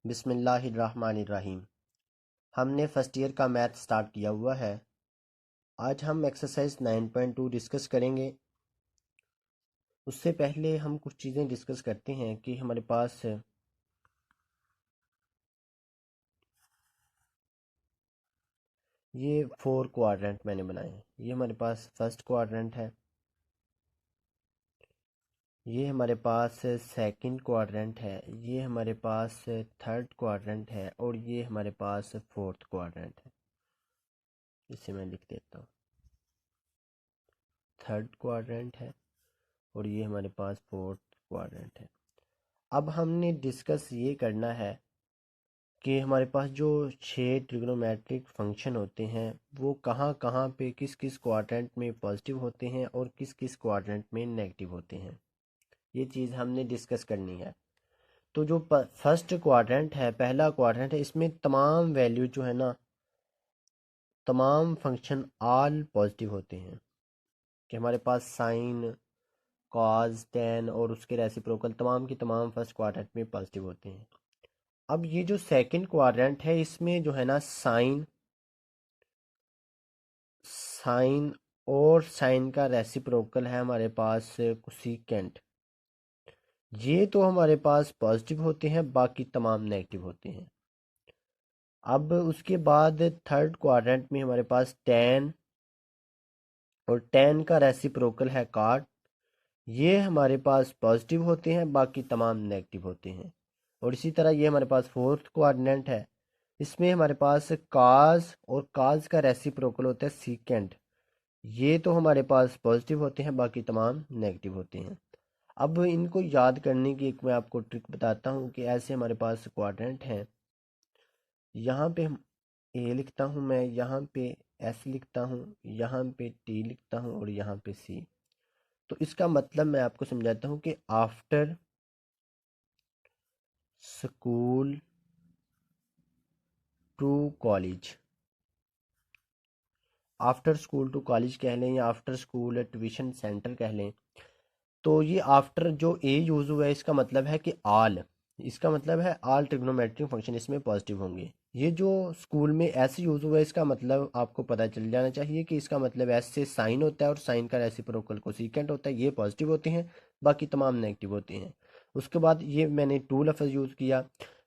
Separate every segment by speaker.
Speaker 1: बिस्मिल्लाहिर्रहमानिर्रहीम। हमने first year का मैथ स्टार्ट किया हुआ है। आज हम एक्सरसाइज 9.2 डिस्कस करेंगे। उससे पहले हम कुछ चीज़ें डिस्कस करते हैं कि हमारे पास ये 4 क्वाड्रेंट मैंने बनाए हैं। ये हमारे पास फर्स्ट क्वाड्रेंट है, ये हमारे पास सेकंड क्वाड्रेंट है, ये हमारे पास थर्ड क्वाड्रेंट है और ये हमारे पास फोर्थ क्वाड्रेंट है। इसे मैं लिख देता हूँ, थर्ड क्वाड्रेंट है और ये हमारे पास फोर्थ क्वाड्रेंट है। अब हमने डिस्कस ये करना है कि हमारे पास जो 6 ट्रिग्नोमेट्रिक फंक्शन होते हैं वो कहाँ कहाँ पे किस किस क्वाड्रेंट में पॉजिटिव होते हैं और किस किस क्वाड्रेंट में नेगेटिव होते हैं, ये चीज़ हमने डिस्कस करनी है। तो जो फर्स्ट क्वाड्रेंट है, पहला क्वाड्रेंट है, इसमें तमाम वैल्यू जो है ना, तमाम फंक्शन ऑल पॉजिटिव होते हैं। कि हमारे पास साइन, कॉज, टेन और उसके रेसिप्रोकल तमाम की तमाम फर्स्ट क्वाड्रेंट में पॉजिटिव होते हैं। अब ये जो सेकंड क्वाड्रेंट है, इसमें जो है ना साइन, साइन और साइन का रेसिप्रोकल है हमारे पास कोसिकेंट, ये तो हमारे पास पॉजिटिव होते हैं, बाकी तमाम नेगेटिव होते हैं। अब उसके बाद थर्ड क्वाड्रेंट में हमारे पास टेन और टेन का रेसिप्रोकल है कॉट, ये हमारे पास पॉजिटिव होते हैं, बाकी तमाम नेगेटिव होते हैं। और इसी तरह ये हमारे पास फोर्थ क्वाड्रेंट है, इसमें हमारे पास काज और काज का रेसिप्रोकल होता है सीकेंट, ये तो हमारे पास पॉजिटिव होते हैं, बाकी तमाम नेगेटिव होते हैं। अब इनको याद करने की एक मैं आपको ट्रिक बताता हूँ कि ऐसे हमारे पास क्वाड्रेंट हैं। यहाँ पे हम ए लिखता हूँ मैं, यहाँ पे एस लिखता हूँ, यहाँ पे टी लिखता हूँ और यहाँ पे सी। तो इसका मतलब मैं आपको समझाता हूँ कि after school to college, after school to college कह लें या आफ्टर स्कूल ट्यूशन सेंटर कह लें, तो ये आफ्टर जो ए यूज़ हुआ है इसका मतलब है कि आल, इसका मतलब है आल ट्रिग्नोमेट्रिक फंक्शन इसमें पॉजिटिव होंगे। ये जो स्कूल में ऐसे यूज़ हुआ है इसका मतलब आपको पता चल जाना चाहिए कि इसका मतलब एस से साइन होता है और साइन का रेसिप्रोकल कोसिकेंट होता है, ये पॉजिटिव होते हैं, बाकी तमाम नेगेटिव होते हैं। उसके बाद ये मैंने टू लफ्ज़ यूज़ किया,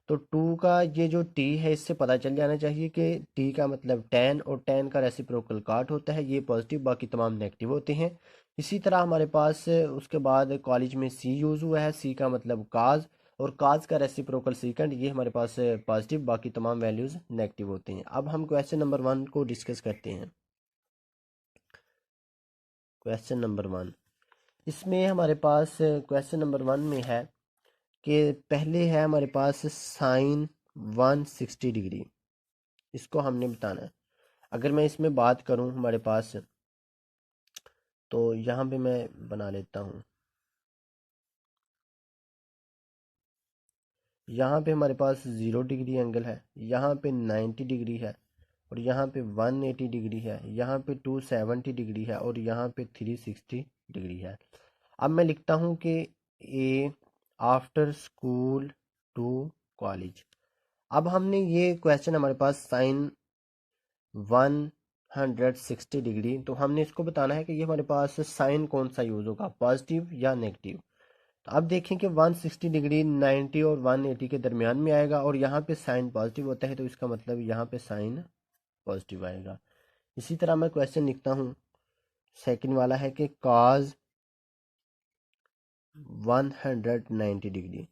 Speaker 1: तो टू का ये जो टी है इससे पता चल जाना चाहिए कि टी का मतलब टेन और टेन का रेसिप्रोकल काट होता है, ये पॉजिटिव बाकी तमाम नेगेटिव होते हैं। इसी तरह हमारे पास उसके बाद कॉलेज में सी यूज़ हुआ है, सी का मतलब काज और काज का रेसिप्रोकल सीकेंड, ये हमारे पास पॉजिटिव बाकी तमाम वैल्यूज़ नेगेटिव होते हैं। अब हम क्वेश्चन नंबर 1 को डिस्कस करते हैं। क्वेश्चन नंबर 1, इसमें हमारे पास क्वेश्चन नंबर 1 में है कि पहले है हमारे पास साइन 160 डिग्री, इसको हमने बताना है। अगर मैं इसमें बात करूं हमारे पास, तो यहाँ पे मैं बना लेता हूँ, यहाँ पे हमारे पास 0 डिग्री एंगल है, यहाँ पे 90 डिग्री है और यहाँ पे 180 डिग्री है, यहाँ पे 270 डिग्री है और यहाँ पे 360 डिग्री है। अब मैं लिखता हूँ कि A after school to college. अब हमने ये क्वेश्चन हमारे पास साइन 160 डिग्री, तो हमने इसको बताना है कि ये हमारे पास साइन कौन सा यूज़ होगा, पॉजिटिव या नेगेटिव। तो अब देखें कि 160 डिग्री 90 और 180 के दरमियान में आएगा और यहाँ पे साइन पॉजिटिव होता है, तो इसका मतलब यहाँ पे साइन पॉजिटिव आएगा। इसी तरह मैं क्वेश्चन लिखता हूँ, सेकंड वाला है कि cos 190 डिग्री।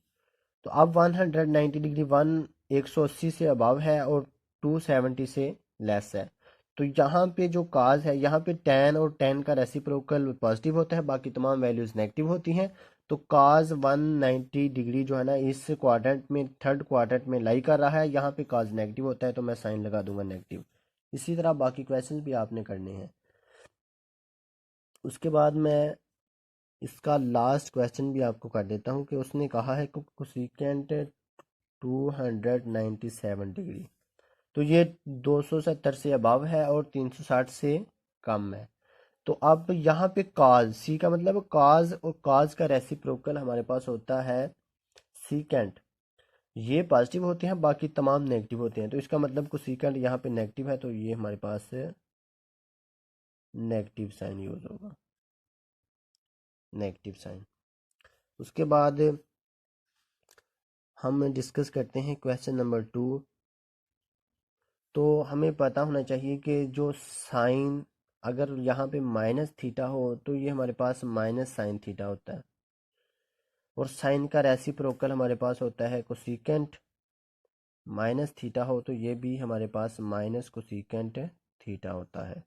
Speaker 1: तो अब 190 डिग्री 180 से अबव है और 270 से लेस है, तो यहाँ पे जो काज है, यहाँ पे tan और tan का रेसिप्रोकल पॉजिटिव होता है, बाकी तमाम वैल्यूज नेगेटिव होती हैं। तो काज 190 डिग्री जो है ना इस क्वाड्रेंट में, थर्ड क्वाड्रेंट में लाई कर रहा है, यहाँ पे काज नेगेटिव होता है, तो मैं साइन लगा दूंगा नेगेटिव। इसी तरह बाकी क्वेश्चन भी आपने करने हैं। उसके बाद मैं इसका लास्ट क्वेश्चन भी आपको कर देता हूँ कि उसने कहा है कि कोसिकेंट 297 डिग्री, तो ये 270 से अबव है और 360 से कम है। तो अब यहाँ पे काज, सी का मतलब काज और काज का रेसिप्रोकल हमारे पास होता है सीकेंट, ये पॉजिटिव होते हैं, बाकी तमाम नेगेटिव होते हैं। तो इसका मतलब कोसेकेंट यहाँ पे नेगेटिव है, तो ये हमारे पास नेगेटिव साइन यूज होगा, नेगेटिव साइन। उसके बाद हम डिस्कस करते हैं क्वेश्चन नंबर 2। तो हमें पता होना चाहिए कि जो साइन अगर यहाँ पे माइनस थीटा हो तो ये हमारे पास माइनस साइन थीटा होता है, और साइन का रेसिप्रोकल हमारे पास होता है कोसेकेंट। माइनस थीटा हो तो ये भी हमारे पास माइनस कोसेकेंट थीटा होता है।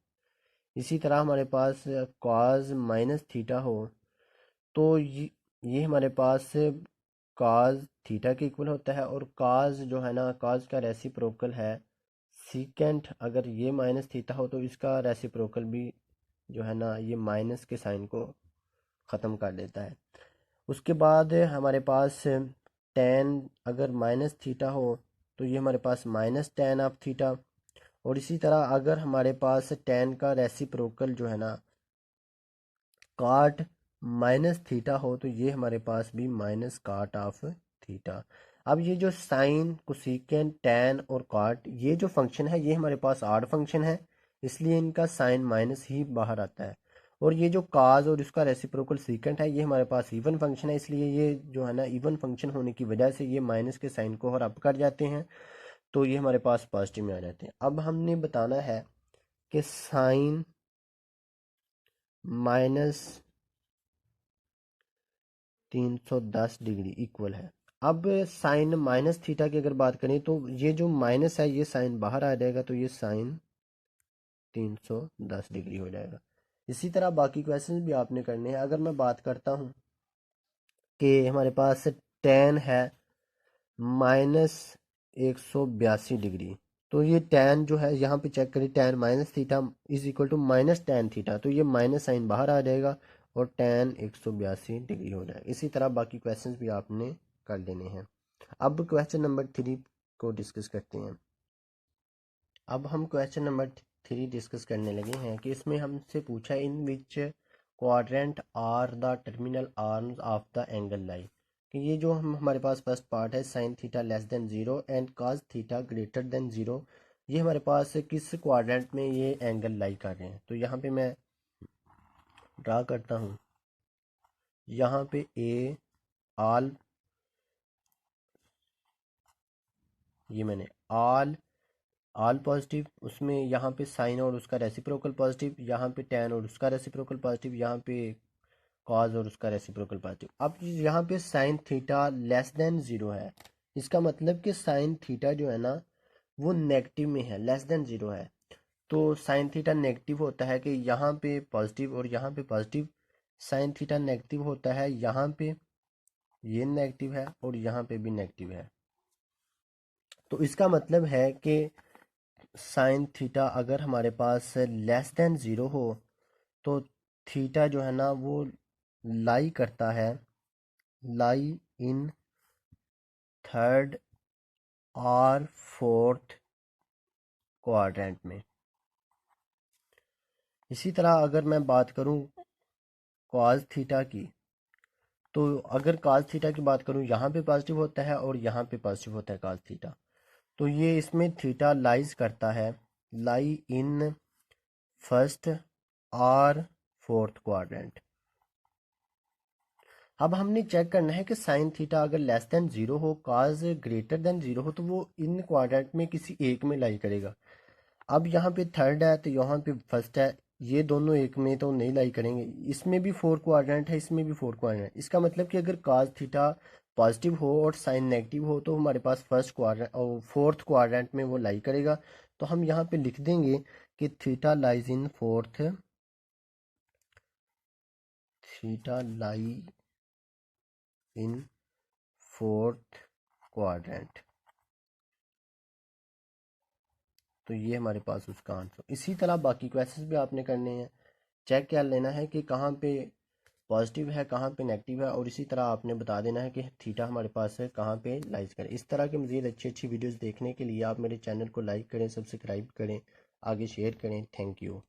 Speaker 1: इसी तरह हमारे पास कॉज माइनस थीटा हो तो ये हमारे पास कॉज थीटा के इक्वल होता है, और कॉज जो है ना, कॉज का रेसिप्रोकल है सीकेंट। अगर ये माइनस थीटा हो तो इसका रेसिप्रोकल भी जो है ना, ये माइनस के साइन को ख़त्म कर देता है। उसके बाद हमारे पास टेन अगर माइनस थीटा हो तो ये हमारे पास माइनस टेन ऑफ थीटा। और इसी तरह अगर हमारे पास टेन का रेसिप्रोकल जो है ना काट माइनस थीटा हो तो ये हमारे पास भी माइनस काट ऑफ थीटा। अब ये जो साइन कोसेकेंट टैन और काट ये जो फंक्शन है ये हमारे पास ऑड फंक्शन है, इसलिए इनका साइन माइनस ही बाहर आता है। और ये जो काज और इसका रेसिप्रोकल सीकेंट है ये हमारे पास इवन फंक्शन है, इसलिए ये जो है ना इवन फंक्शन होने की वजह से ये माइनस के साइन को रब कर जाते हैं, तो ये हमारे पास पॉजिटिव में आ जाते हैं। अब हमने बताना है कि साइन माइनस 310 डिग्री इक्वल है। अब साइन माइनस थीटा की अगर बात करें तो ये जो माइनस है ये साइन बाहर आ जाएगा, तो ये साइन 310 डिग्री हो जाएगा। इसी तरह बाकी क्वेश्चंस भी आपने करने हैं। अगर मैं बात करता हूँ कि हमारे पास टेन है माइनस 182 डिग्री, तो ये टेन जो है यहाँ पे चेक करें, tan minus theta is equal to minus tan theta, तो ये माइनस साइन बाहर आ जाएगा और टेन 182 डिग्री हो जाएगा। इसी तरह बाकी क्वेश्चंस भी आपने कर लेने हैं। अब क्वेश्चन नंबर 3 को डिस्कस करते हैं। अब हम क्वेश्चन नंबर 3 डिस्कस करने लगे हैं कि इसमें हमसे पूछा in which quadrant are the terminal arms of the angle lie, कि ये जो हमारे पास फर्स्ट पार्ट है sine theta less than 0 and cos theta greater than 0, ये हमारे पास किस क्वाड्रेंट में ये एंगल लाई कर रहे हैं। तो यहाँ पे मैं ड्रा करता हूँ, यहाँ पे ए आल, ये मैंने आल पॉजिटिव, उसमें यहाँ पे साइन और उसका रेसिप्रोकल पॉजिटिव, यहाँ पे टेन और उसका रेसिप्रोकल पॉजिटिव, यहाँ पे कॉज और उसका रेसिप्रोकल पॉजिटिव। अब यहाँ पे साइन थीटा लेस देन 0 है, इसका मतलब कि साइन थीटा जो है ना वो नेगेटिव में है, लेस देन 0 है। तो साइन थीटा नेगेटिव होता है कि यहाँ पे पॉजिटिव और यहाँ पे पॉजिटिव, साइन थीटा नेगेटिव होता है यहाँ पे, ये नेगेटिव है और यहाँ पे भी नेगेटिव है। तो इसका मतलब है कि साइन थीटा अगर हमारे पास लेस देन 0 हो तो थीटा जो है ना वो लाई करता है, लाई इन थर्ड और फोर्थ क्वाड्रेंट में। इसी तरह अगर मैं बात करूं कॉस थीटा की, तो अगर कॉस थीटा की बात करूं यहाँ पे पॉजिटिव होता है और यहाँ पे पॉजिटिव होता है कॉस थीटा, तो ये इसमें थीटा लाइज करता है, लाई इन फर्स्ट और फोर्थ क्वाड्रेंट। अब हमने चेक करना है कि साइन थीटा अगर लेस देन 0 हो, कॉस ग्रेटर देन 0 हो, तो वो इन क्वाड्रेंट में किसी एक में लाई करेगा। अब यहाँ पे थर्ड है तो यहाँ पे फर्स्ट है, ये दोनों एक में तो नहीं लाई करेंगे। इसमें भी फोर क्वाड्रेंट है, इसमें भी फोर क्वाड्रेंट, इसका मतलब कि अगर कॉस थीटा पॉजिटिव हो और साइन नेगेटिव हो तो हमारे पास फर्स्ट क्वाड्रेंट और फोर्थ क्वाड्रेंट में वो लाई करेगा। तो हम यहाँ पे लिख देंगे कि theta lies in fourth, theta lie in fourth quadrant. तो ये हमारे पास उसका आंसर। इसी तरह बाकी क्वेश्चंस भी आपने करने हैं, चेक कर लेना है कि कहाँ पे पॉजिटिव है कहाँ पे नेगेटिव है, और इसी तरह आपने बता देना है कि थीटा हमारे पास है कहाँ पे लाइज करें। इस तरह के मज़ीद अच्छी अच्छी वीडियोस देखने के लिए आप मेरे चैनल को लाइक करें, सब्सक्राइब करें, आगे शेयर करें। Thank you.